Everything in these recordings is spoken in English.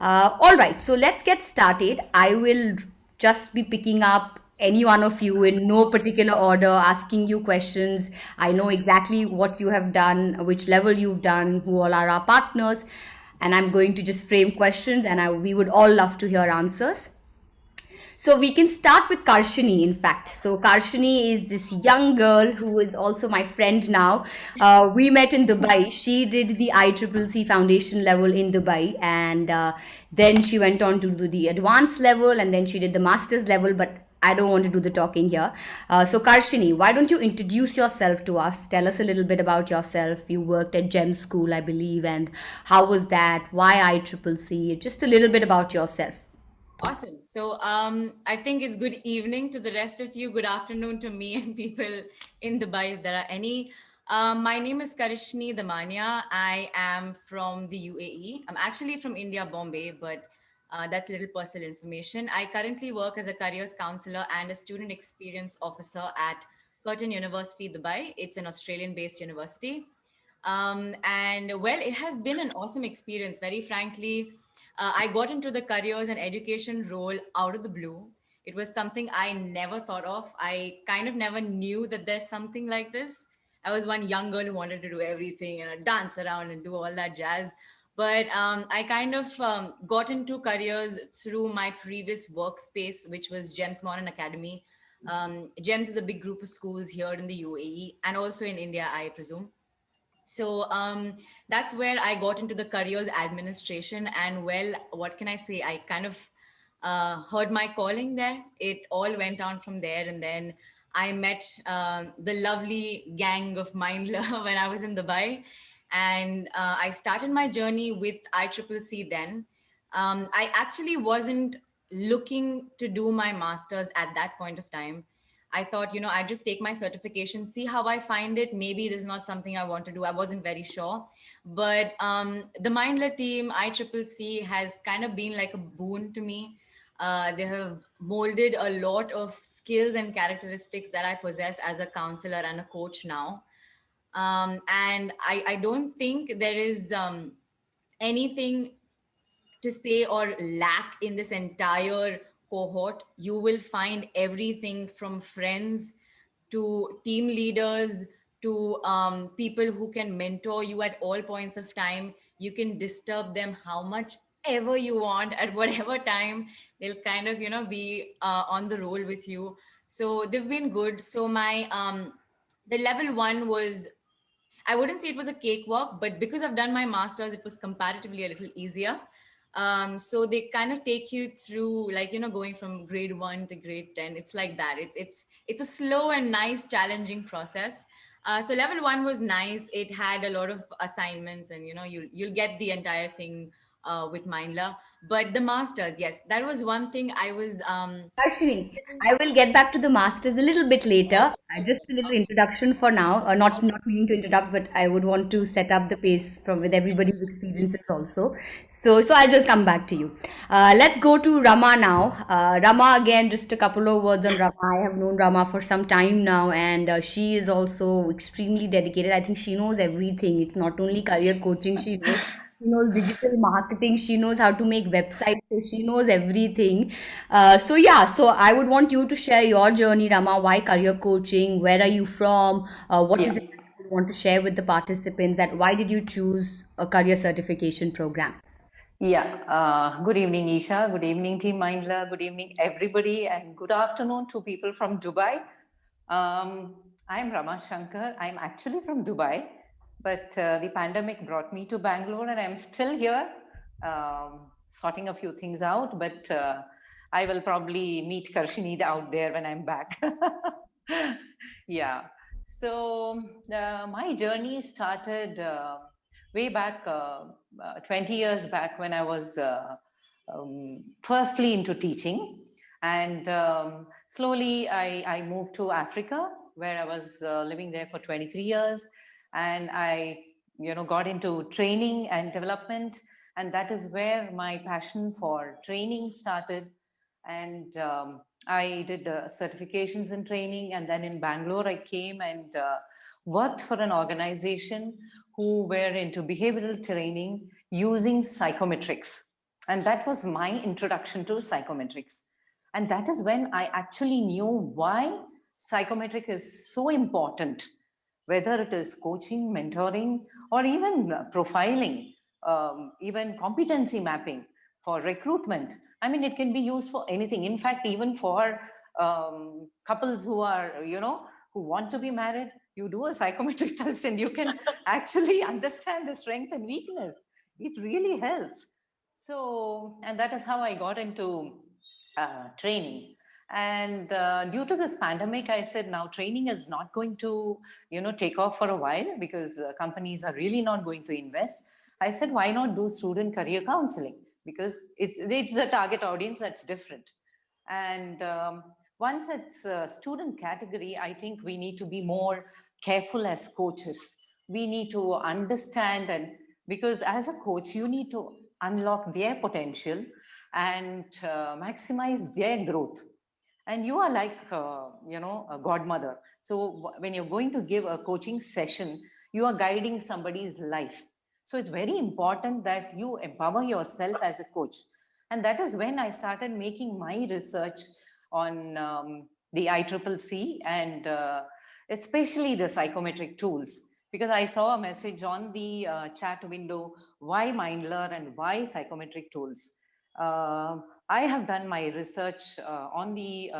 All right, so let's get started. I will just be picking up any one of you in no particular order, asking you questions. I know exactly what you have done, which level you've done, who all are our partners, and I'm going to just frame questions, and we would all love to hear answers. So we can start with Karshini, in fact. So Karshini is this young girl who is also my friend now. We met in Dubai. She did the ICCC foundation level in Dubai, and then she went on to do the advanced level, and then she did the master's level. But I don't want to do the talking here. So Karshini, why don't you introduce yourself to us? Tell us a little bit about yourself. You worked at GEM School, I believe, and how was that? Why ICCC? Just a little bit about yourself. Awesome. So I think it's good evening to the rest of you. Good afternoon to me and people in Dubai, if there are any. My name is Karishni Damania. I am from the UAE. I'm actually from India, Bombay, but that's a little personal information. I currently work as a careers counselor and a student experience officer at Curtin University, Dubai. It's an Australian based university. And well, it has been an awesome experience, very frankly. I got into the careers and education role out of the blue. It was something I never thought of. I kind of never knew that there's something like this. I was one young girl who wanted to do everything and dance around and do all that jazz. But I kind of got into careers through my previous workspace, which was GEMS Modern Academy. GEMS is a big group of schools here in the UAE and also in India, I presume. So that's where I got into the careers administration. And well, what can I say? I kind of heard my calling there. It all went on from there. And then I met the lovely gang of Mindler when I was in Dubai. And I started my journey with ICCC then. I actually wasn't looking to do my master's at that point of time. I thought, I'd just take my certification, see how I find it. Maybe this is not something I want to do. I wasn't very sure. But the Mindler team, ICCC, has kind of been like a boon to me. They have molded a lot of skills and characteristics that I possess as a counselor and a coach now. And I don't think there is anything to say or lack in this entire cohort. You will find everything from friends to team leaders to people who can mentor you at all points of time. You can disturb them how much ever you want at whatever time. They'll kind of be on the roll with you. So they've been good. So my the level one was, I wouldn't say it was a cakewalk, but because I've done my master's, it was comparatively a little easier. So they kind of take you through, like, going from grade 1 to grade 10. It's like that. It's a slow and nice, challenging process. So level 1 was nice. It had a lot of assignments, and you'll get the entire thing with Mindler. But the masters, yes, that was one thing I was. Ashwini, I will get back to the masters a little bit later. Just a little introduction for now. Not meaning to interrupt, but I would want to set up the pace from with everybody's experiences also. So I'll just come back to you. Let's go to Rama now. Rama, again, just a couple of words on Rama. I have known Rama for some time now, and she is also extremely dedicated. I think she knows everything. It's not only career coaching; she knows digital marketing. She knows how to make websites. So she knows everything. So yeah, so I would want you to share your journey, Rama. Why career coaching? Where are you from? What is Yeah, it that you want to share with the participants? That why did you choose a career certification program? yeah. Good evening, Isha. Good evening, Team Mindler. Good evening, everybody, and good afternoon to people from Dubai. I'm Rama Shankar. I'm actually from Dubai, but the pandemic brought me to Bangalore, and I'm still here, sorting a few things out. But I will probably meet Karshini out there when I'm back. Yeah. So my journey started way back 20 years back when I was firstly into teaching. And slowly I moved to Africa, where I was living there for 23 years. And I, got into training and development. And that is where my passion for training started. And I did certifications in training. And then in Bangalore, I came and worked for an organization who were into behavioral training using psychometrics. And that was my introduction to psychometrics. And that is when I actually knew why psychometric is so important, whether it is coaching, mentoring, or even profiling, even competency mapping for recruitment. I mean, it can be used for anything. In fact, even for couples who are, who want to be married, you do a psychometric test and you can actually understand the strength and weakness. It really helps. So, and that is how I got into training. And due to this pandemic, I said now training is not going to, take off for a while because companies are really not going to invest. I said, why not do student career counseling? Because it's the target audience that's different. And once it's a student category, I think we need to be more careful as coaches. We need to understand, and because as a coach, you need to unlock their potential and maximize their growth. And you are like, a godmother. So when you're going to give a coaching session, you are guiding somebody's life. So it's very important that you empower yourself as a coach. And that is when I started making my research on the ICCC and especially the psychometric tools. Because I saw a message on the chat window, why Mindler and why psychometric tools? I have done my research on the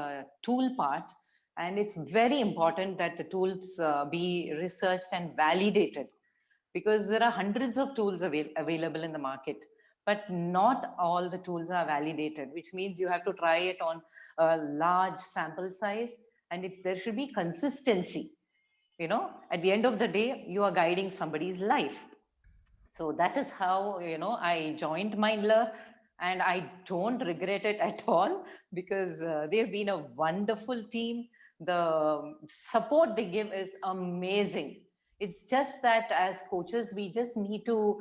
tool part, and it's very important that the tools be researched and validated, because there are hundreds of tools available in the market, but not all the tools are validated, which means you have to try it on a large sample size, and there should be consistency. At the end of the day, you are guiding somebody's life. So that is how, I joined Mindler, and I don't regret it at all, because they've been a wonderful team. The support they give is amazing. It's just that as coaches, we just need to,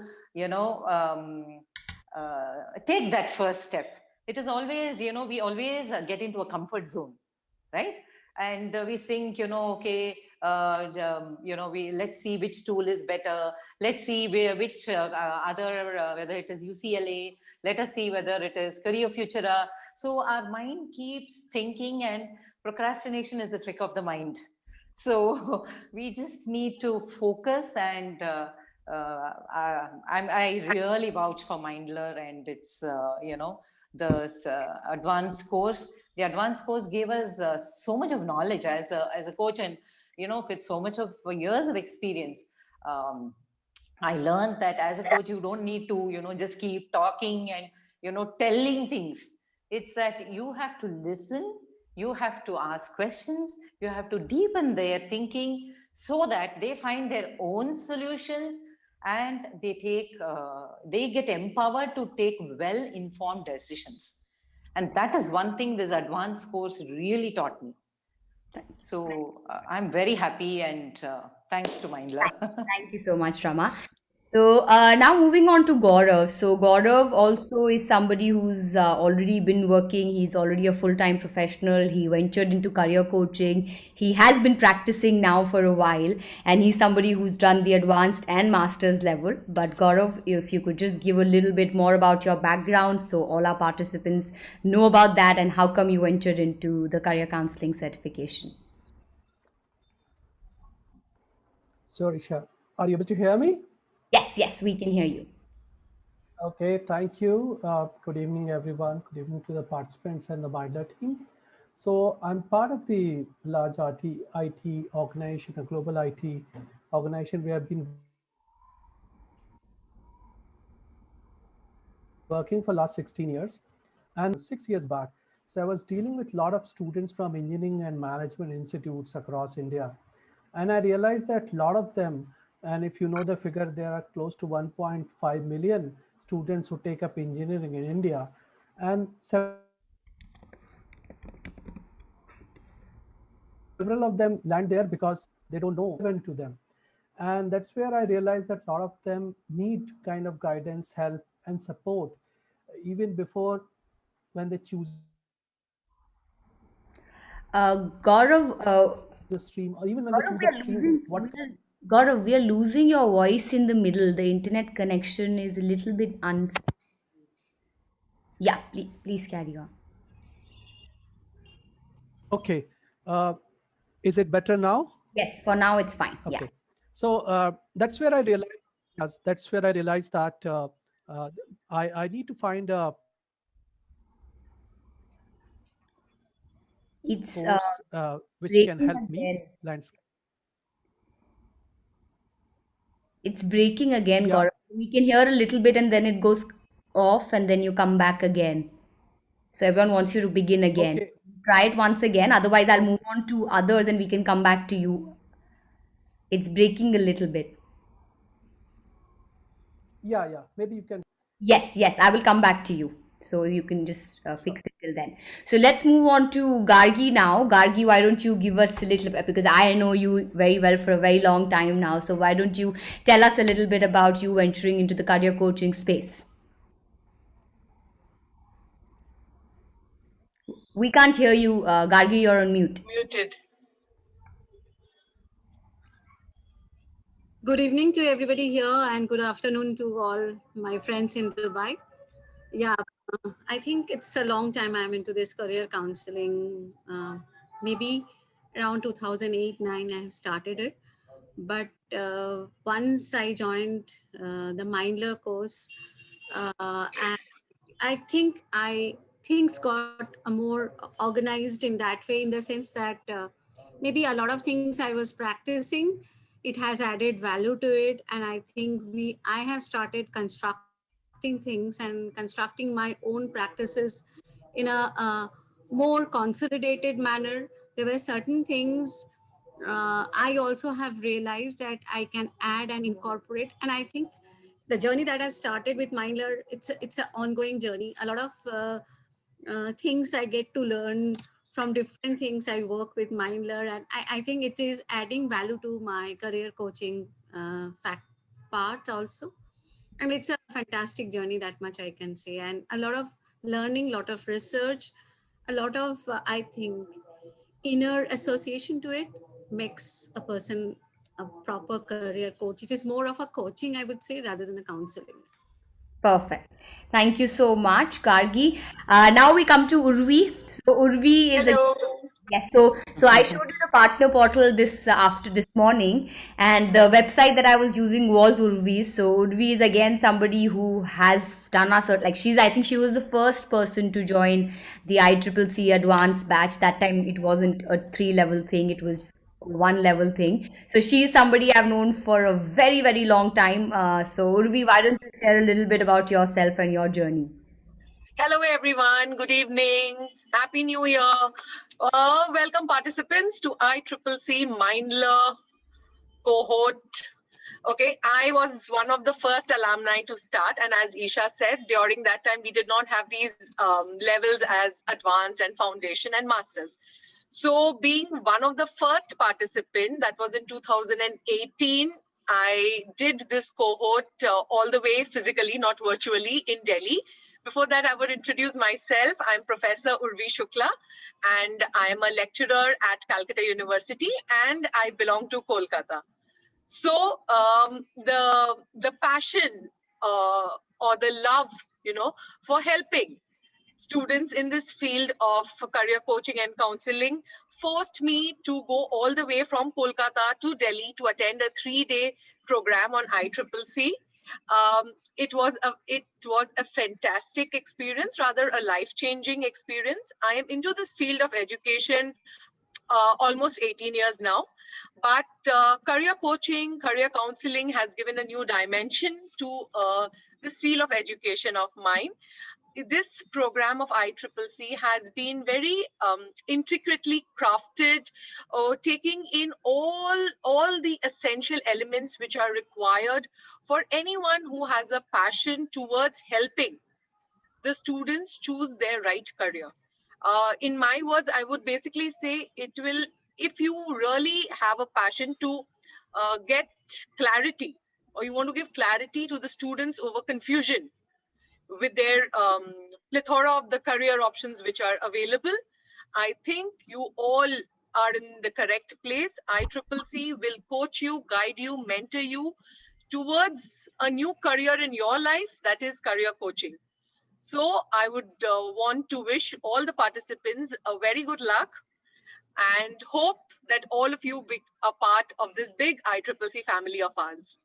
take that first step. It is always, we always get into a comfort zone, right? And we think, okay, we let's see which tool is better. Let's see which other, whether it is UCLA. Let us see whether it is Career Futura. So our mind keeps thinking, and procrastination is a trick of the mind. So we just need to focus, and I really vouch for Mindler and its, the advanced course. The advanced course gave us so much of knowledge as a coach, and with so much of years of experience. I learned that as a coach, you don't need to, just keep talking and, telling things. It's that you have to listen, you have to ask questions, you have to deepen their thinking so that they find their own solutions, and they get empowered to take well-informed decisions. And that is one thing this advanced course really taught me. So I'm very happy, and thanks to Mindler. Thank you so much, Rama. So now moving on to Gaurav. So Gaurav also is somebody who's already been working. He's already a full-time professional. He ventured into career coaching. He has been practicing now for a while, and he's somebody who's done the advanced and master's level. But Gaurav, if you could just give a little bit more about your background, so all our participants know about that, and how come you ventured into the career counseling certification. Sorry, Isha. Are you able to hear me? Yes, yes, we can hear you. Okay, thank you. Good evening, everyone. Good evening to the participants and the Mindler team. So I'm part of the large IT organization, a global IT organization. We have been working for last 16 years, and 6 years back. So I was dealing with a lot of students from engineering and management institutes across India. And I realized that a lot of them, and if you know the figure, there are close to 1.5 million students who take up engineering in India. And several of them land there because they don't know even to them. And that's where I realized that a lot of them need kind of guidance, help, and support even before when they choose Gaurav, the stream, or even when they choose a stream. What Gaurav, we are losing your voice in the middle. The internet connection is a little bit unstable. Yeah, please carry on. Okay. Uh, is it better now? Yes, for now it's fine. Yeah. Okay. So that's where I realized. Yes, that's where I realized that uh, I need to find a It's course which can breaking help me again. landscape. It's breaking again, Yeah. Gaurav. We can hear a little bit and then it goes off and then you come back again. So everyone wants you to begin again. Okay. Try it once again. Otherwise, I'll Okay. move on to others and we can come back to you. It's breaking a little bit. Yeah. Yeah. Maybe you can. Yes, yes, I will come back to you. So you can just fix it till then. So let's move on to Gargi now. Gargi, why don't you give us a little bit, because I know you very well for a very long time now. So why don't you tell us a little bit about you venturing into the career coaching space? We can't hear you, Gargi, you're on mute. Muted. Good evening to everybody here and good afternoon to all my friends in Dubai. Yeah, I think it's a long time I'm into this career counseling. Maybe around 2008-9 I have started it. But once I joined the Mindler course, and I think things got a more organized in that way, in the sense that maybe a lot of things I was practicing, it has added value to it, and I think I have started constructing things and constructing my own practices in a more consolidated manner. There were certain things I also have realized that I can add and incorporate. And I think the journey that I've started with Mindler, it's an ongoing journey. A lot of things I get to learn from different things I work with Mindler, and I think it is adding value to my career coaching fact part also. And it's a fantastic journey, that much I can say, and a lot of learning, lot of research, a lot of I think inner association to it makes a person a proper career coach. It is more of a coaching, I would say, rather than a counseling. Perfect. Thank you so much, Gargi. Now we come to Urvi. So Urvi is a Hello. yes. So I showed you the partner portal this after this morning, and the website that I was using was Urvi. So Urvi is again somebody who has done a cert. Like I think she was the first person to join the ICCC advanced batch. That time it wasn't a 3 level thing; it was 1 level thing. So she's somebody I've known for a very, very long time. So Urvi, why don't you share a little bit about yourself and your journey? Hello, everyone. Good evening. Happy New Year. Welcome, participants, to ICCC Mindler cohort. Okay, I was one of the first alumni to start. And as Isha said, during that time, we did not have these levels as advanced and foundation and masters. So being one of the first participant, that was in 2018, I did this cohort all the way physically, not virtually, in Delhi. Before that, I would introduce myself. I'm Professor Urvi Shukla, and I'm a lecturer at Calcutta University, and I belong to Kolkata. So the passion or the love, for helping students in this field of career coaching and counseling forced me to go all the way from Kolkata to Delhi to attend a 3-day program on ICCC. It was a fantastic experience, rather a life-changing experience. I am into this field of education almost 18 years now. But career coaching, career counseling has given a new dimension to this field of education of mine. This program of ICCC has been very intricately crafted, taking in all the essential elements which are required for anyone who has a passion towards helping the students choose their right career. In my words, I would basically say it will, if you really have a passion to get clarity, or you want to give clarity to the students over confusion with their plethora of the career options which are available, I think you all are in the correct place. ICCC will coach you, guide you, mentor you towards a new career in your life, that is career coaching. So I would want to wish all the participants a very good luck and hope that all of you be a part of this big ICCC family of ours.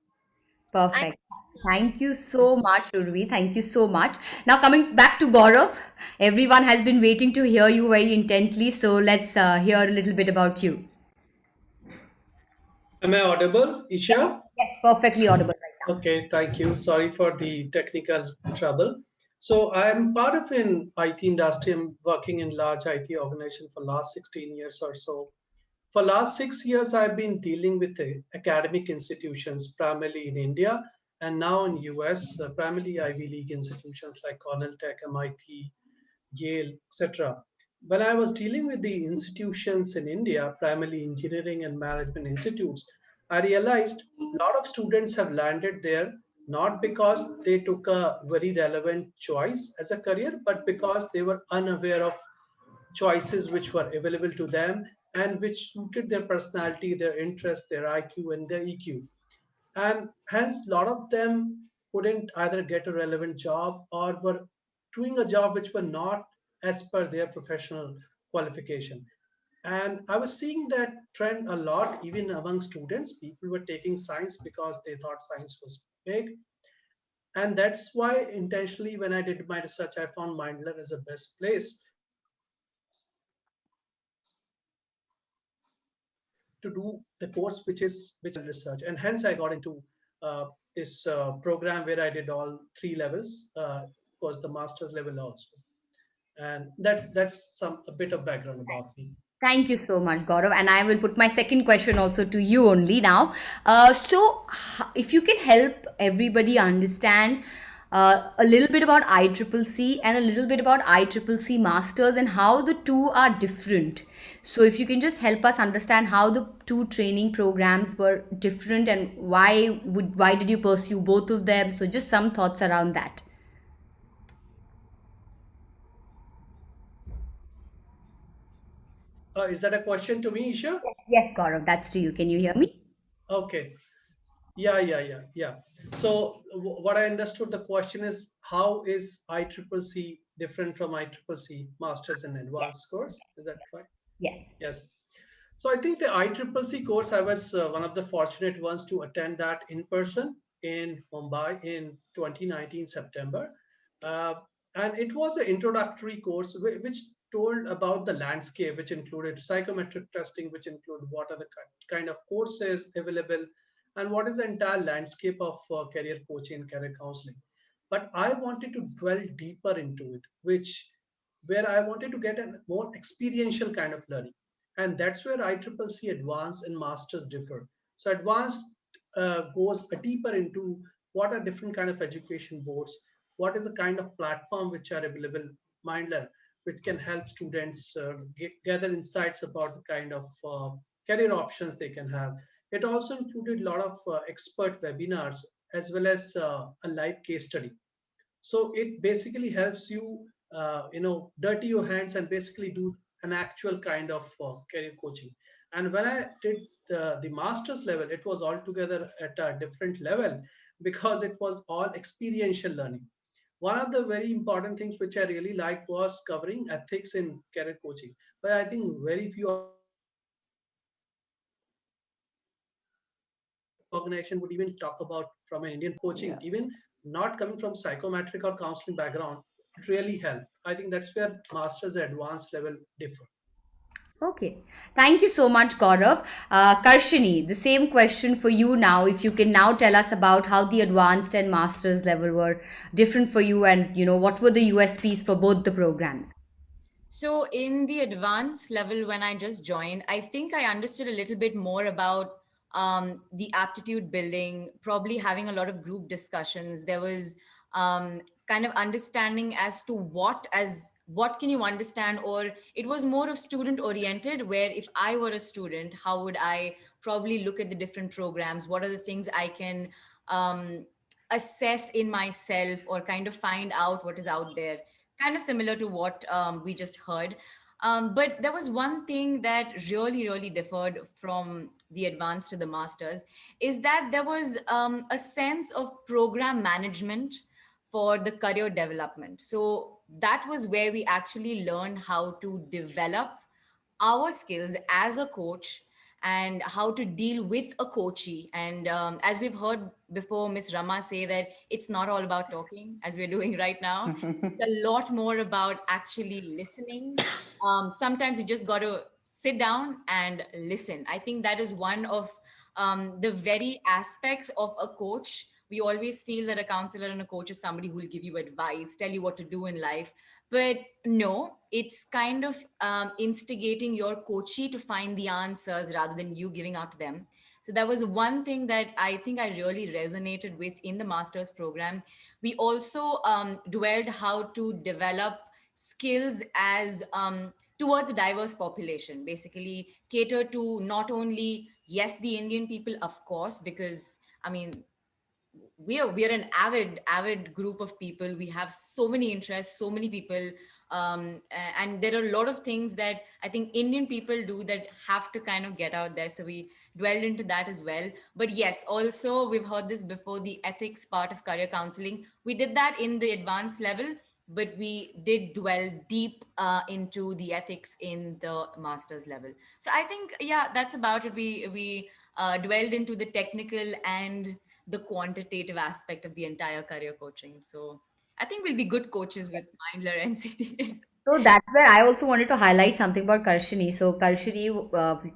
Thank Perfect. Thank you so much, Urvi. Thank you so much. Now, coming back to Gaurav, everyone has been waiting to hear you very intently. So, let's hear a little bit about you. Am I audible, Isha? Yes, perfectly audible right now. Okay, thank you. Sorry for the technical trouble. So I'm part of an IT industry. I'm working in large IT organization for last 16 years or so. For last 6 years, I've been dealing with the academic institutions, primarily in India and now in US, primarily Ivy League institutions like Cornell Tech, MIT, Yale, etc. When I was dealing with the institutions in India, primarily engineering and management institutes, I realized a lot of students have landed there not because they took a very relevant choice as a career, but because they were unaware of choices which were available to them and which suited their personality, their interests, their IQ, and their EQ. And hence, a lot of them couldn't either get a relevant job or were doing a job which were not as per their professional qualification. And I was seeing that trend a lot, even among students. People were taking science because they thought science was big. And that's why intentionally, when I did my research, I found Mindler as a best place to do the course, which is research. And hence I got into this program where I did all three levels, of course, the master's level also. And that's a bit of background about me. Thank you so much, Gaurav. And I will put my second question also to you only now. If you can help everybody understand a little bit about ICCC and a little bit about ICCC Masters and how the two are different. So, if you can just help us understand how the two training programs were different and why did you pursue both of them? So, just some thoughts around that. Is that a question to me, Isha? Yes, Gaurav, that's to you. Can you hear me? Okay. Yeah. So what I understood the question is how is ICCC different from ICCC Masters and Yes. Advanced course? Is that right? Yes. Yes. So I think the ICCC course, I was one of the fortunate ones to attend that in person in Mumbai in 2019 September. Uh, and it was an introductory course which told about the landscape, which included psychometric testing, which include what are the kind of courses available and what is the entire landscape of career coaching and career counseling. But I wanted to dwell deeper into it, where I wanted to get a more experiential kind of learning. And that's where ICCC Advanced and Masters differ. So Advanced goes deeper into what are different kind of education boards, what is the kind of platform which are available, Mindler, which can help students gather insights about the kind of career options they can have. It also included a lot of expert webinars as well as a live case study. So it basically helps you, dirty your hands and basically do an actual kind of career coaching. And when I did the master's level, it was altogether at a different level because it was all experiential learning. One of the very important things which I really liked was covering ethics in career coaching. But I think very few organization would even talk about from an Indian coaching, Yeah. even not coming from psychometric or counseling background, it really helped. I think that's where masters advanced level differ. Okay. Thank you so much, Gaurav. Karshini, the same question for you now. If you can now tell us about how the advanced and master's level were different for you and, what were the USPs for both the programs? So, in the advanced level, when I just joined, I think I understood a little bit more about the aptitude building, probably having a lot of group discussions. There was kind of understanding as to what can you understand, or it was more of student oriented, where if I were a student, how would I probably look at the different programs? What are the things I can assess in myself or kind of find out what is out there? Kind of similar to what we just heard. But there was one thing that really, really differed from the advanced to the masters is that there was a sense of program management for the career development. So that was where we actually learned how to develop our skills as a coach and how to deal with a coachee. And as we've heard before, Miss Rama say that it's not all about talking, as we're doing right now. It's a lot more about actually listening. Sometimes you just got to sit down and listen. I think that is one of the very aspects of a coach. We always feel that a counselor and a coach is somebody who will give you advice, tell you what to do in life. But no, it's kind of instigating your coachee to find the answers rather than you giving out to them. So that was one thing that I think I really resonated with in the master's program. We also dwelled how to develop skills as towards a diverse population, basically cater to not only, yes, the Indian people, of course, because I mean, we are an avid group of people. We have so many interests, so many people, and there are a lot of things that I think Indian people do that have to kind of get out there. So we dwelled into that as well. But yes, also we've heard this before, the ethics part of career counseling. We did that in the advanced level, but we did dwell deep into the ethics in the master's level. So I think, yeah, that's about it. We dwelled into the technical and the quantitative aspect of the entire career coaching. So I think we'll be good coaches with Mindler NCT. So that's where I also wanted to highlight something about Karshini. So Karshini,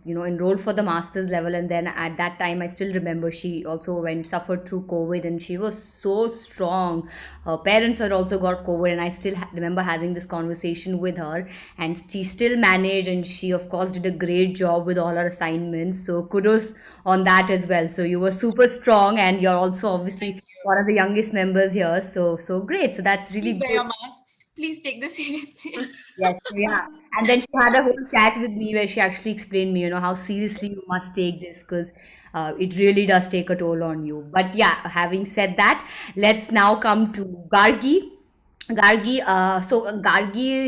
enrolled for the master's level, and then at that time, I still remember she also went suffered through COVID, and she was so strong. Her parents had also got COVID, and I still remember having this conversation with her, and she still managed, and she of course did a great job with all her assignments. So kudos on that as well. So you were super strong, and you're also obviously one of the youngest members here. So great. So that's really Please wear good. your masks. Please take this seriously. Yes, so yeah. And then she had a whole chat with me where she actually explained me, how seriously you must take this because it really does take a toll on you. But yeah, having said that, let's now come to Gargi. Gargi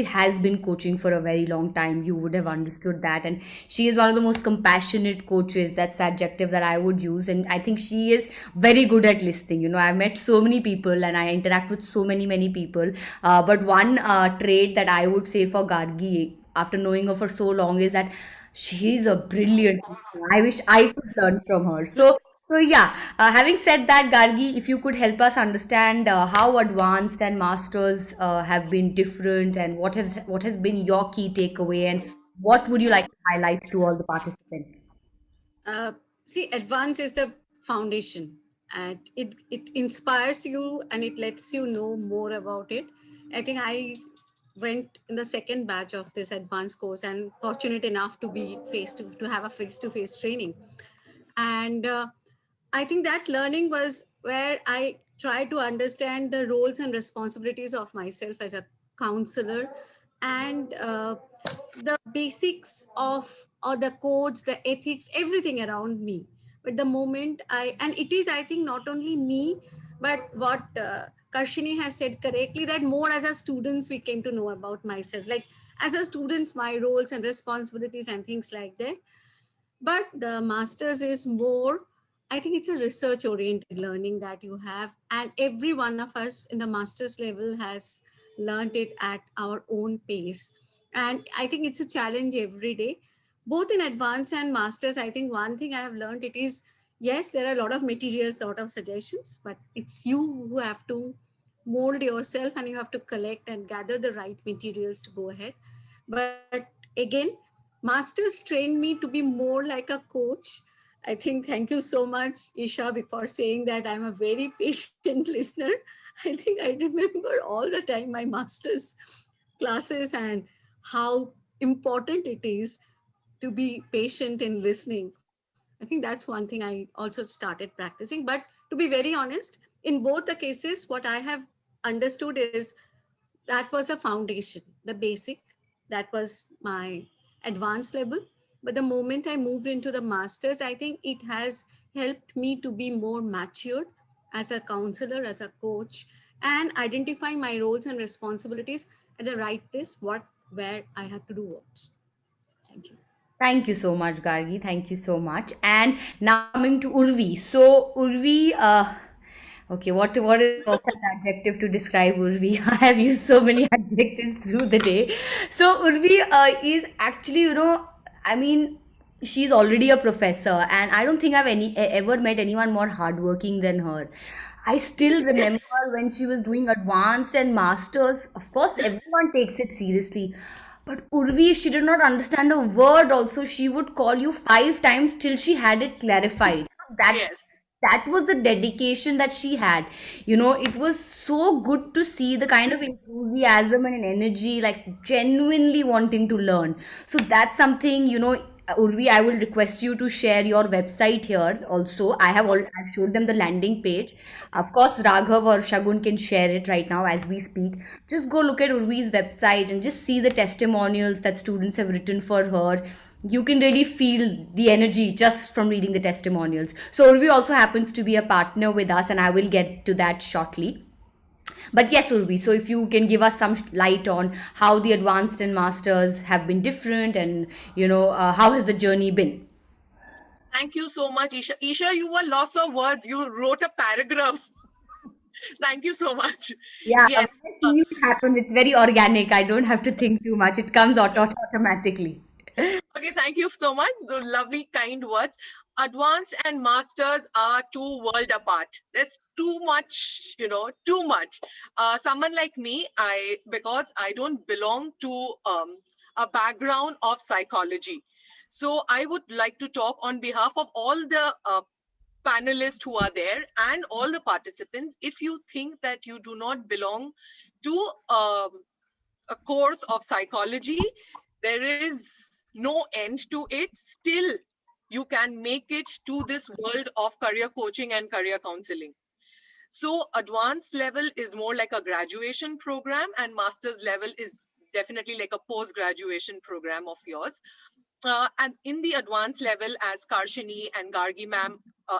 has been coaching for a very long time. You would have understood that, and she is one of the most compassionate coaches. That's the adjective that I would use, and I think she is very good at listening. I've met so many people, and I interact with so many people. But one trait that I would say for Gargi, after knowing her for so long, is that she's a brilliant teacher. I wish I could learn from her. So yeah, having said that, Gargi, if you could help us understand how advanced and masters have been different, and what has been your key takeaway, and what would you like to highlight to all the participants? Uh, See, advance is the foundation, and it inspires you and it lets you know more about it. I think I went in the second batch of this advanced course and fortunate enough to be to have a face-to-face training. And I think that learning was where I tried to understand the roles and responsibilities of myself as a counselor, and the basics of or the codes, the ethics, everything around me. But the moment and it is, I think, not only me, but what Karshini has said correctly, that more as a students we came to know about myself, like as a students, my roles and responsibilities and things like that. But the masters is more, I think it's a research oriented learning that you have, and every one of us in the masters level has learned it at our own pace. And I think it's a challenge every day, both in advanced and masters. I think one thing I have learned, it is, yes, there are a lot of materials, a lot of suggestions, but it's you who have to mold yourself, and you have to collect and gather the right materials to go ahead. But again, masters trained me to be more like a coach. I think, thank you so much, Isha, for saying that I'm a very patient listener. I think I remember all the time my master's classes and how important it is to be patient in listening. I think that's one thing I also started practicing. But to be very honest, in both the cases, what I have understood is that was the foundation, the basic. That was my advanced level. But the moment I moved into the masters, I think it has helped me to be more matured as a counselor, as a coach, and identify my roles and responsibilities at the right place, where I have to do what. Thank you. Thank you so much, Gargi. Thank you so much. And now coming to Urvi. So, Urvi, Okay, what is the perfect adjective to describe Urvi? I have used so many adjectives through the day. So Urvi is actually, I mean, she's already a professor, and I don't think ever met anyone more hardworking than her. I still remember when she was doing advanced and masters. Of course, everyone takes it seriously. But Urvi, she did not understand a word also. She would call you 5 times till she had it clarified. So Yes. that was the dedication that she had. It was so good to see the kind of enthusiasm and an energy, like genuinely wanting to learn. So that's something, Urvi, I will request you to share your website here also. I've showed them the landing page. Of course, Raghav or Shagun can share it right now as we speak. Just go look at Urvi's website and just see the testimonials that students have written for her. You can really feel the energy just from reading the testimonials. So Urvi also happens to be a partner with us, and I will get to that shortly. But yes, Urvi, so if you can give us some light on how the advanced and masters have been different, and how has the journey been? Thank you so much, Isha. Isha, you were lots of words. You wrote a paragraph. Thank you so much. Yeah, when Yes. I see it happen, it's very organic. I don't have to think too much. It comes automatically. Okay, thank you so much. Those lovely, kind words. Advanced and masters are two worlds apart. There's too much, too much. Someone like me, because I don't belong to a background of psychology. So I would like to talk on behalf of all the panelists who are there and all the participants. If you think that you do not belong to a course of psychology, there is no end to it. Still, you can make it to this world of career coaching and career counseling. So advanced level is more like a graduation program, and master's level is definitely like a post-graduation program of yours. And in the advanced level, as Karshini and Gargi ma'am,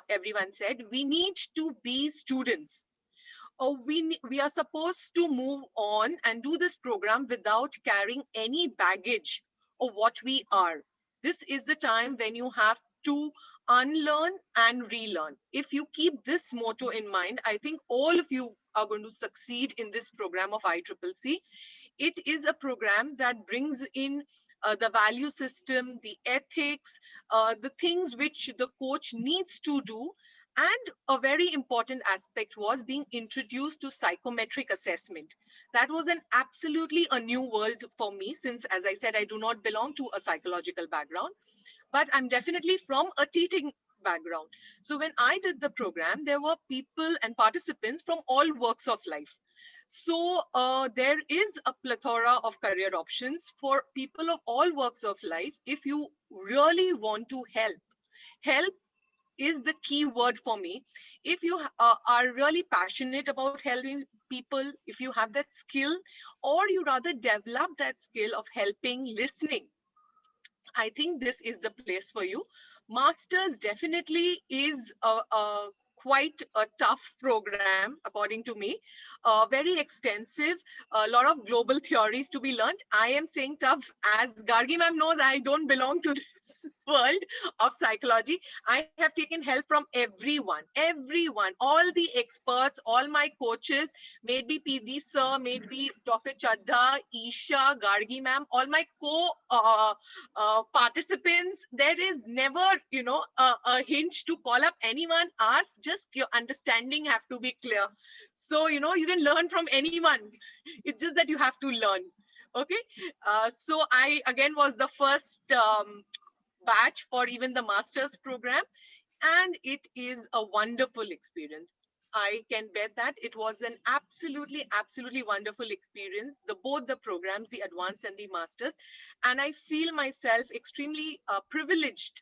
everyone said, we need to be students. We are supposed to move on and do this program without carrying any baggage of what we are. This is the time when you have to unlearn and relearn. If you keep this motto in mind, I think all of you are going to succeed in this program of ICCC. It is a program that brings in the value system, the ethics, the things which the coach needs to do. And a very important aspect was being introduced to psychometric assessment. That was an absolutely a new world for me, since, as I said, I do not belong to a psychological background, but I'm definitely from a teaching background. So when I did the program, there were people and participants from all walks of life. So there is a plethora of career options for people of all walks of life. If you really want to help is the key word for me. If you are really passionate about helping people, if you have that skill, or you rather develop that skill of helping, listening, I think this is the place for you. Masters definitely is a quite a tough program, according to me. Very extensive, a lot of global theories to be learned. I am saying tough, as Gargi ma'am knows, I don't belong to this world of psychology. I have taken help from everyone, all the experts, all my coaches, maybe PD sir, maybe Dr. Chadda, Isha, Gargi ma'am, all my participants. There is never, a hinge to call up anyone, ask, just your understanding have to be clear. So, you can learn from anyone. It's just that you have to learn. Okay. So I, again, was the first batch for even the master's program. And it is a wonderful experience. I can bet that it was an absolutely wonderful experience, both the programs, the advanced and the masters. And I feel myself extremely privileged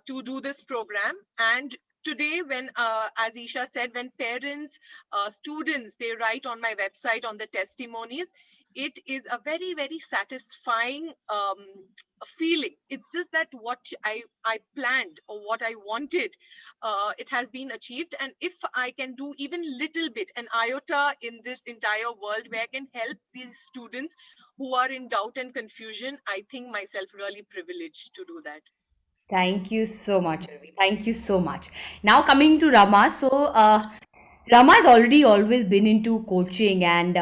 to do this program. And today, when, as Isha said, when parents, students, they write on my website on the testimonies, it is a very satisfying feeling. It's just that what I planned or what I wanted, it has been achieved. And if I can do even little bit, an iota in this entire world where I can help these students who are in doubt and confusion, I think myself really privileged to do that. Thank you so much, Urvi. Thank you so much. Now coming to Rama. So, Rama has already always been into coaching, and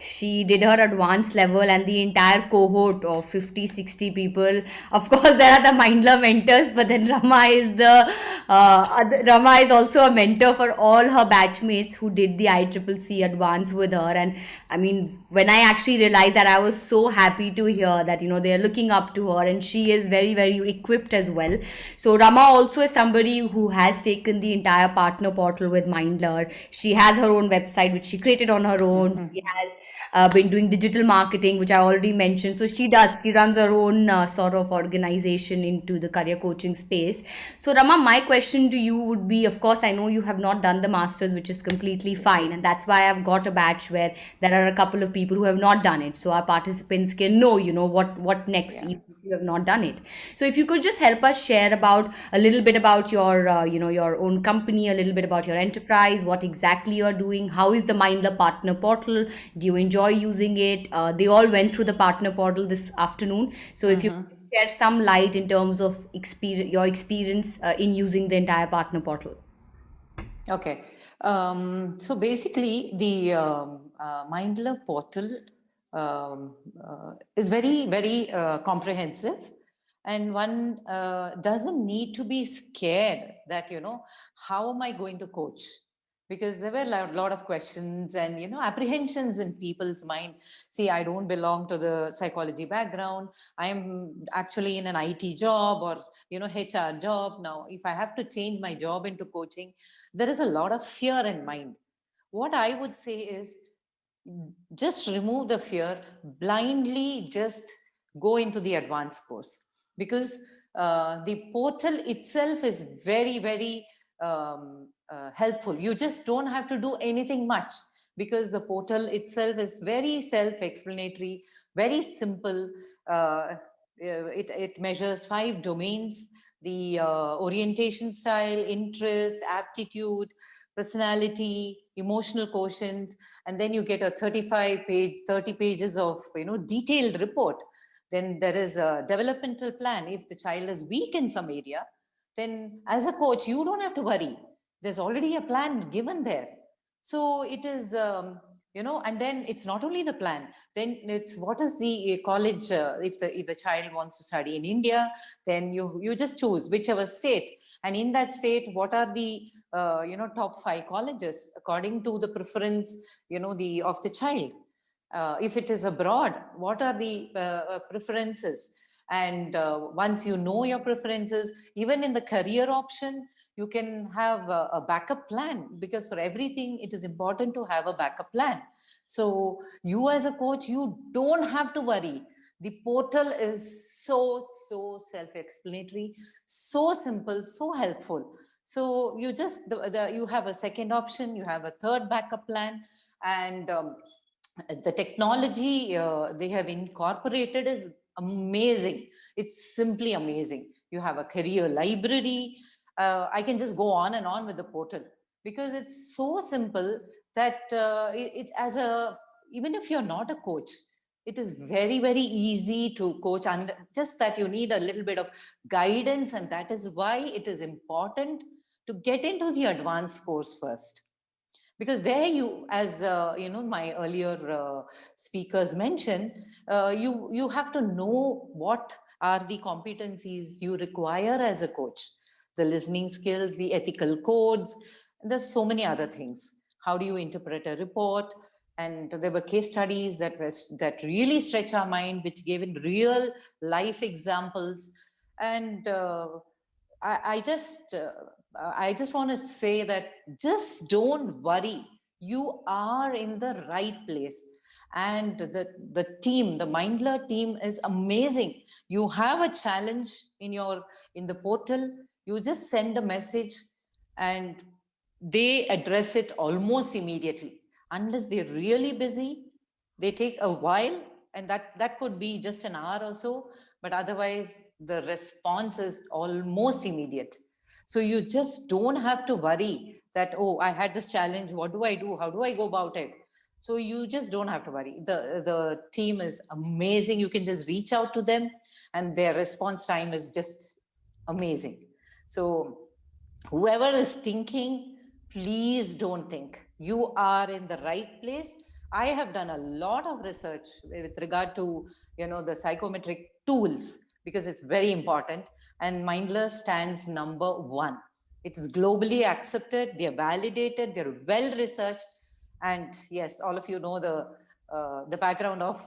she did her advanced level, and the entire cohort of 50, 60 people. Of course, there are the Mindler mentors, but then Rama is also a mentor for all her batchmates who did the ICCC advance with her. And I mean, when I actually realized that, I was so happy to hear that they're looking up to her, and she is very, very equipped as well. So Rama also is somebody who has taken the entire partner portal with Mindler. She has her own website which she created on her own. She has been doing digital marketing, which I already mentioned. So she runs her own sort of organization into the career coaching space. So Rama, my question to you would be, of course, I know you have not done the masters, which is completely fine, and that's why I've got a batch where there are a couple of people who have not done it, so our participants can know, what next, Yeah. even if you have not done it. So if you could just help us share about a little bit about your, your own company, a little bit about your enterprise, what exactly you're doing, how is the Mindler Partner Portal? Do you enjoy using it? They all went through the partner portal this afternoon. So if you could shed some light in terms of your experience in using the entire partner portal. Okay. So basically, the Mindler portal is very, very comprehensive, and one doesn't need to be scared that, how am I going to coach? Because there were a lot of questions and, apprehensions in people's mind. See, I don't belong to the psychology background. I'm actually in an IT job or, HR job. Now, if I have to change my job into coaching, there is a lot of fear in mind. What I would say is just remove the fear, blindly just go into the advanced course, because the portal itself is very, very helpful. You just don't have to do anything much, because the portal itself is very self-explanatory, very simple. It measures 5 domains: the orientation style, interest, aptitude, personality, emotional quotient, and then you get a 30 pages of detailed report. Then there is a developmental plan. If the child is weak in some area, then as a coach, you don't have to worry. There's already a plan given there. So it is, and then it's not only the plan, then it's what is the college, if the child wants to study in India, then you just choose whichever state. And in that state, what are the top 5 colleges according to the preference, of the child. If it is abroad, what are the preferences? And once you know your preferences, even in the career option, you can have a backup plan, because for everything, it is important to have a backup plan. So you as a coach, you don't have to worry. The portal is so self-explanatory, so simple, so helpful. So you just, you have a second option, you have a third backup plan, and the technology they have incorporated is amazing. It's simply amazing. You have a career library. I can just go on and on with the portal, because it's so simple that even if you're not a coach, it is very, very easy to coach, and just that you need a little bit of guidance. And that is why it is important to get into the advanced course first, because there you, as my earlier speakers mentioned, you have to know what are the competencies you require as a coach: the listening skills, the ethical codes. There's so many other things. How do you interpret a report? And there were case studies that really stretch our mind, which gave in real life examples. And I just want to say that just don't worry. You are in the right place. And the team, the Mindler team, is amazing. You have a challenge in the portal. You just send a message and they address it almost immediately. Unless they're really busy, they take a while, and that could be just an hour or so, but otherwise the response is almost immediate. So you just don't have to worry that, oh, I had this challenge, what do I do, how do I go about it? So you just don't have to worry. The team is amazing. You can just reach out to them, and their response time is just amazing. So whoever is thinking please don't think. You are in the right place. I have done a lot of research with regard to, the psychometric tools because it's very important. And Mindler stands number one. It is globally accepted. They're validated. They're well researched. And yes, all of you know the background of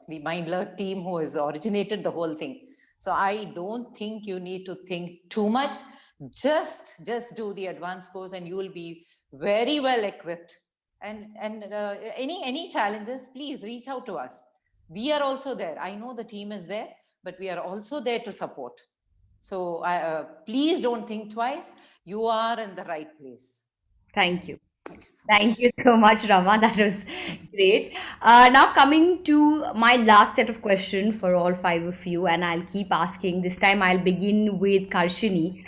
the Mindler team who has originated the whole thing. So I don't think you need to think too much. Just do the advanced course and you will be very well equipped. And any challenges, please reach out to us. We are also there. I know the team is there, but we are also there to support. So please don't think twice. You are in the right place. Thank you. Thank you so much. Thank you so much, Rama. That was great. Now, coming to my last set of questions for all five of you, and I'll keep asking. This time, I'll begin with Karshini.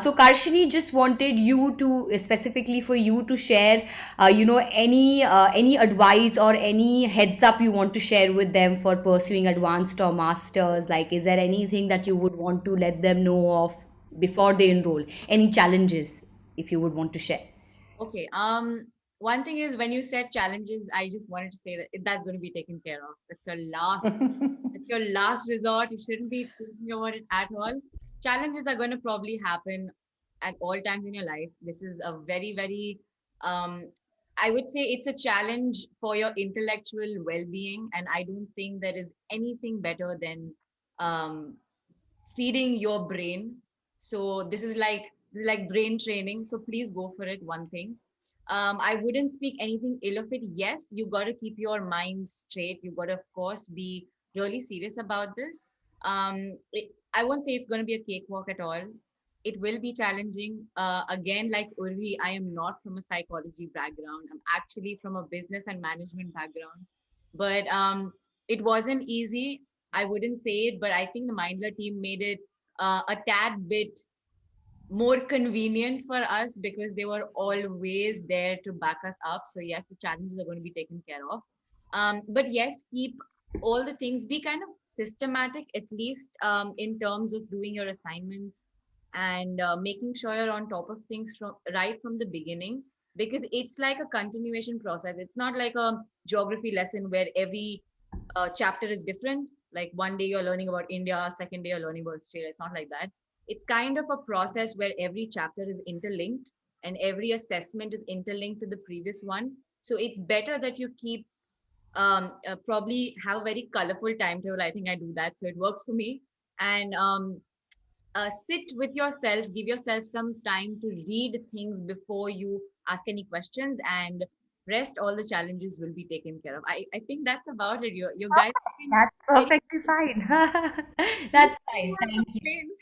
So, Karshini, just wanted you to specifically for you to share, any advice or any heads up you want to share with them for pursuing advanced or masters. Like, is there anything that you would want to let them know of before they enroll? Any challenges, if you would want to share? Okay. One thing is when you said challenges, I just wanted to say that that's going to be taken care of. It's your last, it's your last resort. You shouldn't be thinking about it at all. Challenges are going to probably happen at all times in your life. This is a very, very, I would say it's a challenge for your intellectual well-being, and I don't think there is anything better than feeding your brain. So this is like brain training. So please go for it. One thing. I wouldn't speak anything ill of it. Yes, you got to keep your mind straight. You got to, of course, be really serious about this. I won't say it's going to be a cakewalk at all. It will be challenging. Again, like Urvi, I am not from a psychology background. I'm actually from a business and management background. But it wasn't easy. I wouldn't say it, but I think the Mindler team made it a tad bit more convenient for us because they were always there to back us up. So yes, the challenges are going to be taken care of. But yes, keep all the things, be kind of systematic, at least in terms of doing your assignments and making sure you're on top of things right from the beginning, because it's like a continuation process. It's not like a geography lesson where every chapter is different. Like one day you're learning about India, second day you're learning about Australia. It's not like that. It's kind of a process where every chapter is interlinked and every assessment is interlinked to the previous one. So it's better that you keep probably have a very colorful timetable. I think I do that, so it works for me. And sit with yourself, give yourself some time to read things before you ask any questions, and rest all the challenges will be taken care of. I think that's about it. You guys That's perfectly fine. That's fine. Thank you.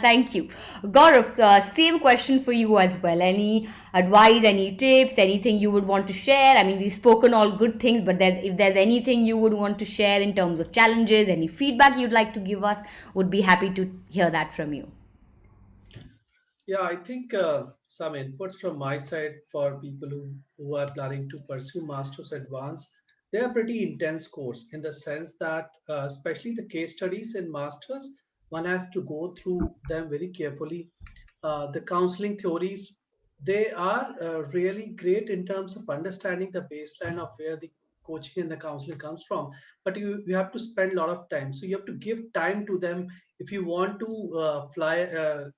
Thank you. Gaurav, same question for you as well. Any advice, any tips, anything you would want to share? I mean, we've spoken all good things, but if there's anything you would want to share in terms of challenges, any feedback you'd like to give us, would be happy to hear that from you. Yeah, I think some inputs from my side for people who are planning to pursue Masters Advanced. They are pretty intense course in the sense that, especially the case studies in Masters, one has to go through them very carefully. The counseling theories, they are really great in terms of understanding the baseline of where the coaching and the counseling comes from. But you have to spend a lot of time. So you have to give time to them if you want to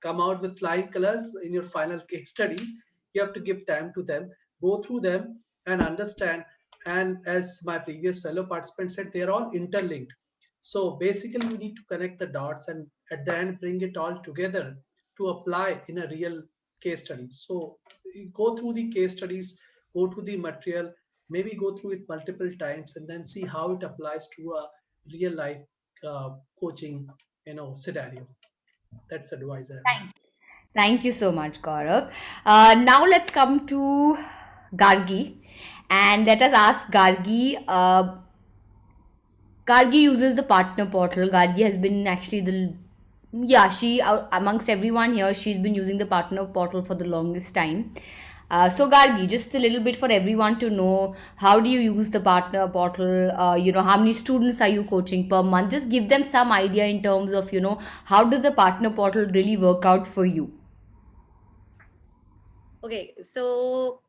come out with flying colors in your final case studies. You have to give time to them, go through them and understand. And as my previous fellow participant said, they're all interlinked. So basically you need to connect the dots and at the end bring it all together to apply in a real case study. So you go through the case studies, go to the material, maybe go through it multiple times and then see how it applies to a real life coaching scenario. That's the advice I have. Thank you so much, Gaurav. Now let's come to Gargi, and let us ask Gargi. Gargi uses the partner portal. Gargi has been actually she amongst everyone here, she's been using the partner portal for the longest time. So Gargi, just a little bit for everyone to know, how do you use the partner portal? How many students are you coaching per month? Just give them some idea in terms of, how does the partner portal really work out for you? Okay, so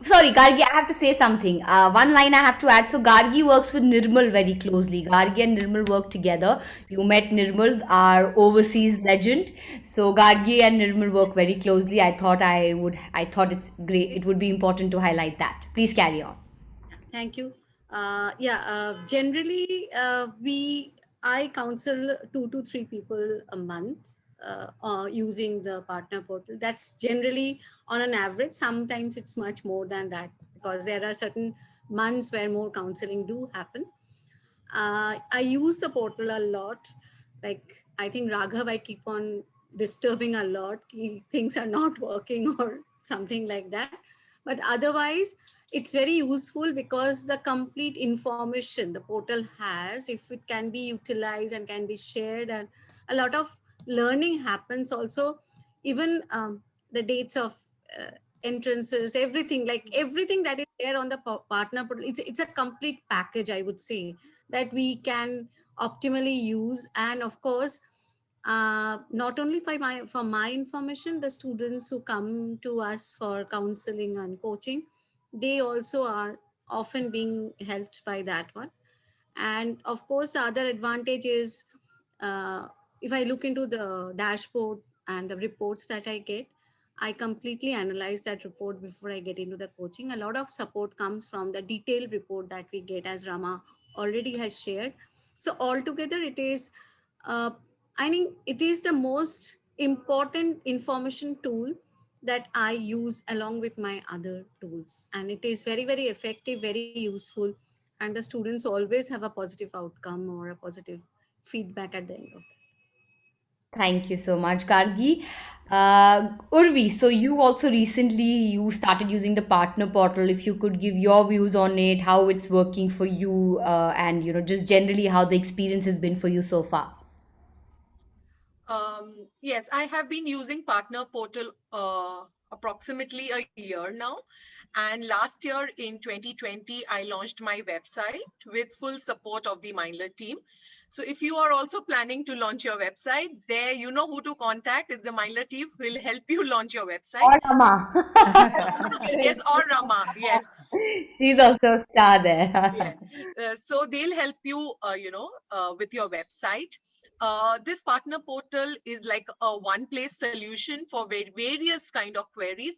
Sorry, Gargi, I have to say something. One line I have to add. So Gargi works with Nirmal very closely. Gargi and Nirmal work together. You met Nirmal, our overseas legend. So Gargi and Nirmal work very closely. I thought it's great. It would be important to highlight that. Please carry on. thank you. Generally, I counsel 2 to 3 people a month using the partner portal. That's generally on an average. Sometimes it's much more than that because there are certain months where more counseling do happen. I use the portal a lot. Like I think Raghav, I keep on disturbing a lot. Things are not working or something like that. But otherwise, it's very useful because the complete information the portal has, if it can be utilized and can be shared, and a lot of learning happens also. Even the dates of uh, entrances, everything, like everything that is there on the partner portal, it's a complete package, I would say, that we can optimally use. And of course, not only for my information, the students who come to us for counseling and coaching, they also are often being helped by that one. And of course, the other advantage is, uh, if I look into the dashboard and the reports that I get, I completely analyze that report before I get into the coaching. A lot of support comes from the detailed report that we get, as Rama already has shared. So altogether, it is, uh, I mean, it is the most important information tool that I use along with my other tools. And it is very, very effective, very useful. And the students always have a positive outcome or a positive feedback at the end of that. Thank you so much, Gargi. Urvi, so you also recently you started using the partner portal. If you could give your views on it, how it's working for you, and just generally how the experience has been for you so far. Yes, I have been using Partner Portal approximately a year now. And last year in 2020, I launched my website with full support of the Mindler team. So if you are also planning to launch your website, there you know who to contact. It's the Mindler team who will help you launch your website. Or Rama. Yes, or Rama. Yes. She's also a star there. Yeah. So they'll help you, with your website. This partner portal is like a one-place solution for various kind of queries.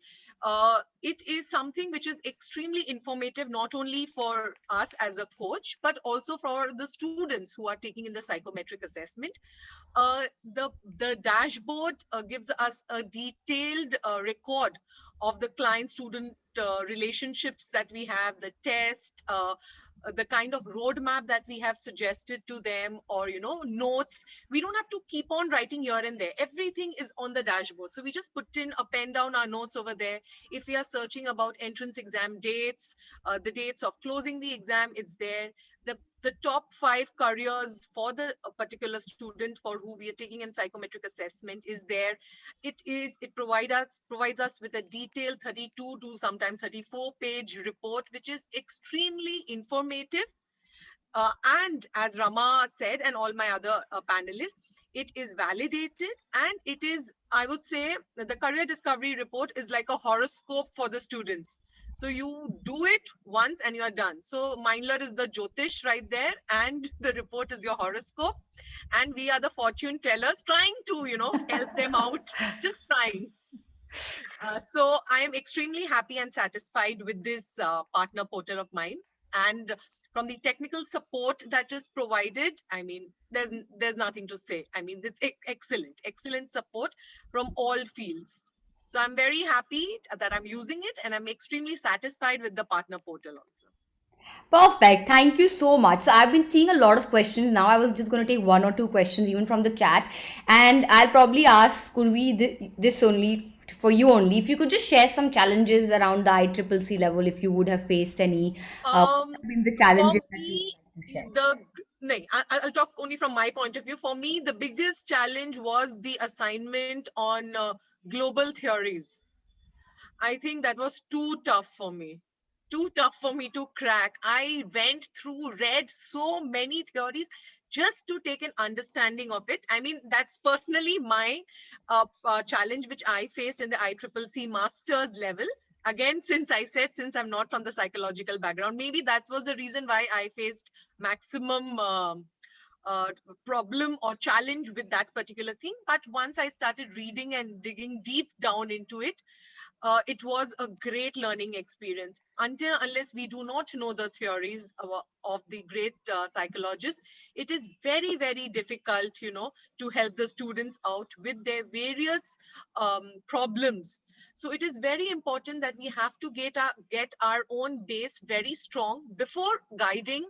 It is something which is extremely informative, not only for us as a coach, but also for the students who are taking in the psychometric assessment. The dashboard gives us a detailed record of the client-student relationships that we have, the test, the kind of roadmap that we have suggested to them, or notes. We don't have to keep on writing here and there. Everything is on the dashboard, so we just put in a pen down our notes over there. If we are searching about entrance exam dates, the dates of closing the exam, it's there. The top 5 careers for the particular student for who we are taking in psychometric assessment is there. It provides us with a detailed 32 to sometimes 34-page report, which is extremely informative. And as Rama said, and all my other panelists, it is validated, and it is, I would say, the career discovery report is like a horoscope for the students. So you do it once and you are done. So Mindler is the Jyotish right there, and the report is your horoscope. And we are the fortune tellers trying to, help them out, just trying. So I am extremely happy and satisfied with this partner portal of mine. And from the technical support that is provided, I mean, there's nothing to say. I mean, it's excellent support from all fields. So I'm very happy that I'm using it, and I'm extremely satisfied with the partner portal also. Perfect. Thank you so much. So I've been seeing a lot of questions now. I was just going to take one or two questions even from the chat, and I'll probably ask Kurvi this only for you only. If you could just share some challenges around the ICCC level, if you would have faced any, what have been the For challenges that you me, would share? I'll talk only from my point of view. For me, the biggest challenge was the assignment on global theories. I think that was too tough for me. Too tough for me to crack. I went through, read so many theories, just to take an understanding of it. I mean, that's personally my challenge which I faced in the ICCC master's level. Again, since I'm not from the psychological background, maybe that was the reason why I faced maximum problem or challenge with that particular thing. But once I started reading and digging deep down into it, it was a great learning experience. Unless we do not know the theories of the great psychologists, it is very, very difficult, to help the students out with their various problems. So it is very important that we have to get our own base very strong before guiding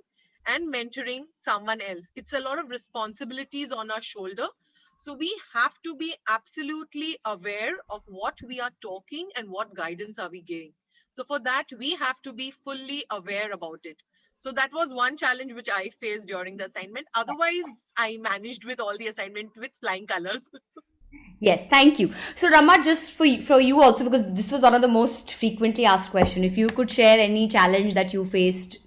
and mentoring someone else. It's a lot of responsibilities on our shoulder. So we have to be absolutely aware of what we are talking and what guidance are we giving. So for that, we have to be fully aware about it. So that was one challenge which I faced during the assignment. Otherwise, I managed with all the assignment with flying colors. Yes, thank you. So Rama, just for you also, because this was one of the most frequently asked question, if you could share any challenge that you faced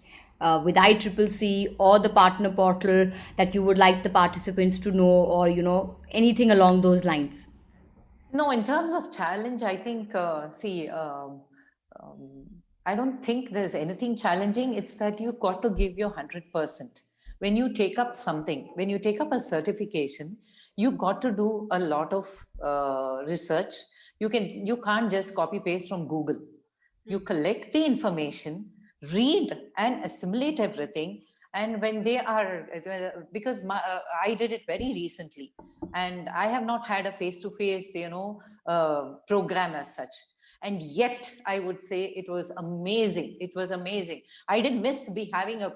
with ICCC or the partner portal that you would like the participants to know, or anything along those lines. No, in terms of challenge, I think, I don't think there's anything challenging. It's that you got to give your 100%. When you take up something, when you take up a certification, you got to do a lot of research. You can't just copy paste from Google. You collect the information, read and assimilate everything. And when they are, because I did it very recently, and I have not had a face-to-face, program as such. And yet, I would say it was amazing. It was amazing. I didn't miss having a,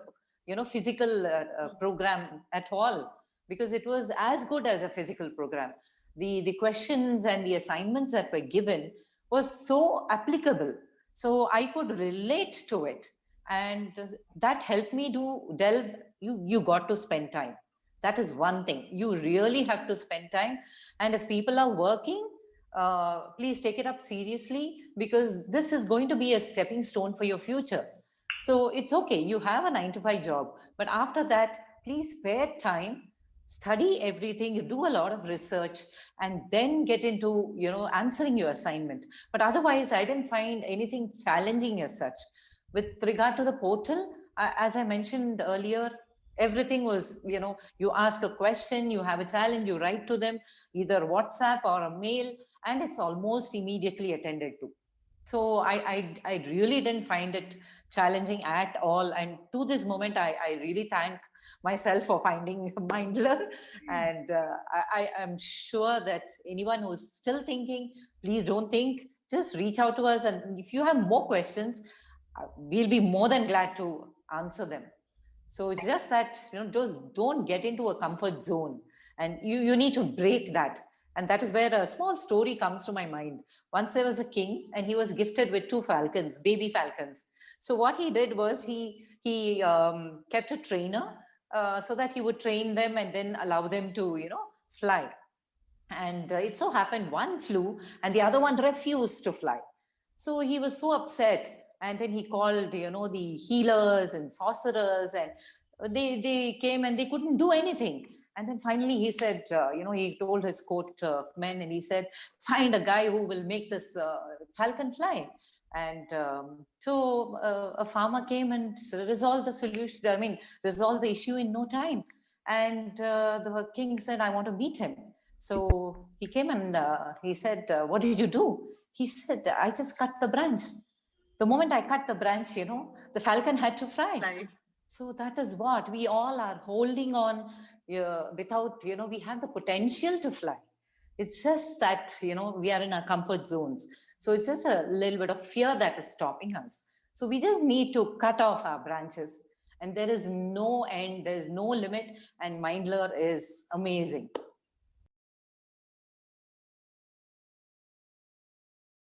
physical program at all, because it was as good as a physical program. The questions and the assignments that were given was so applicable. So I could relate to it. And that helped me to delve. You got to spend time. That is one thing. You really have to spend time. And if people are working, please take it up seriously, because this is going to be a stepping stone for your future. So it's okay. You have a 9-to-5 job, but after that, please spare time, study everything, do a lot of research, and then get into, answering your assignment. But otherwise, I didn't find anything challenging as such. With regard to the portal, as I mentioned earlier, everything was, you ask a question, you have a challenge, you write to them, either WhatsApp or a mail, and it's almost immediately attended to. So I really didn't find it challenging at all. And to this moment, I really thank myself for finding Mindler. And I am sure that anyone who's still thinking, please don't think, just reach out to us. And if you have more questions, we'll be more than glad to answer them. So it's just that, just don't get into a comfort zone, and you need to break that. And that is where a small story comes to my mind. Once there was a king, and he was gifted with 2 falcons, baby falcons. So what he did was he kept a trainer so that he would train them and then allow them to, fly. And it so happened one flew and the other one refused to fly. So he was so upset. And then he called, the healers and sorcerers, and they came and they couldn't do anything. And then finally he said, he told his court men, and he said, find a guy who will make this falcon fly. And so a farmer came and resolved the issue in no time. And the king said, I want to meet him. So he came and he said, what did you do? He said, I just cut the branch. The moment I cut the branch, the falcon had to fly. So that is what we all are holding on without, we have the potential to fly. It's just that, we are in our comfort zones. So it's just a little bit of fear that is stopping us. So we just need to cut off our branches, and there is no end, there's no limit. And Mindler is amazing.